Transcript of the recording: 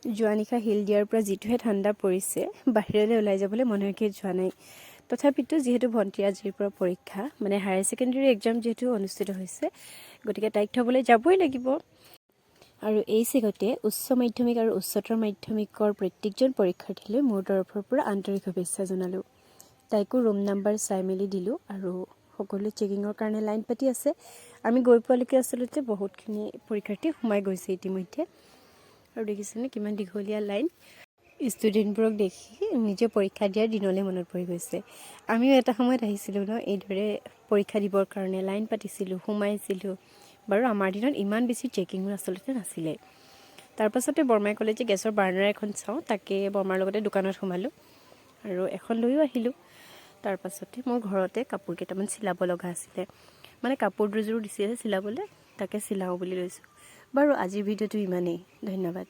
যোৱা নিশা হিল দিয়াৰ পৰা যিটোহে ঠাণ্ডা পৰিছে বাহিৰলৈ ওলাই যাবলৈ মনকে যোৱা নাই। তথাপিতো যিহেতু ভণ্টিৰ আজিৰ পৰা পৰীক্ষা মানে হায়াৰ ছেকেণ্ডেৰী এক্সাম যিহেতু অনুষ্ঠিত হৈছে, গতিকে তাইক থ'বলৈ যাবই লাগিব। আৰু এই চেগতে উচ্চ মাধ্যমিক আৰু উচ্চতৰ মাধ্যমিকৰ প্ৰত্যেকজন পৰীক্ষাৰ্থীলৈ মোৰ তৰফৰ পৰা আন্তৰিক শুভেচ্ছা জনালোঁ। তাইকো ৰুম নাম্বাৰ চাই মেলি দিলোঁ আৰু সকলোৱে চেকিঙৰ কাৰণে লাইন পাতি আছে। আমি গৈ পোৱালৈকে আচলতে বহুতখিনি পৰীক্ষাৰ্থী সোমাই গৈছে ইতিমধ্যে। আৰু দেখিছেনে কিমান দীঘলীয়া লাইন। ষ্টুডেণ্টবোৰক দেখি নিজে পৰীক্ষা দিয়াৰ দিনলৈ মনত পৰি গৈছে। আমিও এটা সময়ত আহিছিলোঁ ন, এইদৰে পৰীক্ষা দিবৰ কাৰণে লাইন পাতিছিলোঁ, সোমাইছিলোঁ। বাৰু আমাৰ দিনত ইমান বেছি চেকিঙো আচলতে নাছিলে। তাৰপাছতে বৰমাই ক'লে যে গেছৰ বাৰ্ণাৰ এখন চাওঁ, তাকে বৰমাৰ লগতে দোকানত সোমালোঁ আৰু এখন লৈও আহিলোঁ। তাৰপাছতে মোৰ ঘৰতে কাপোৰ কেইটামান চিলাব লগা আছিলে, মানে কাপোৰ দুযোৰ দিছিলে চিলাবলৈ, তাকে চিলাওঁ বুলি লৈছোঁ। বাৰু আজিৰ ভিডিঅ'টো ইমানেই, ধন্যবাদ।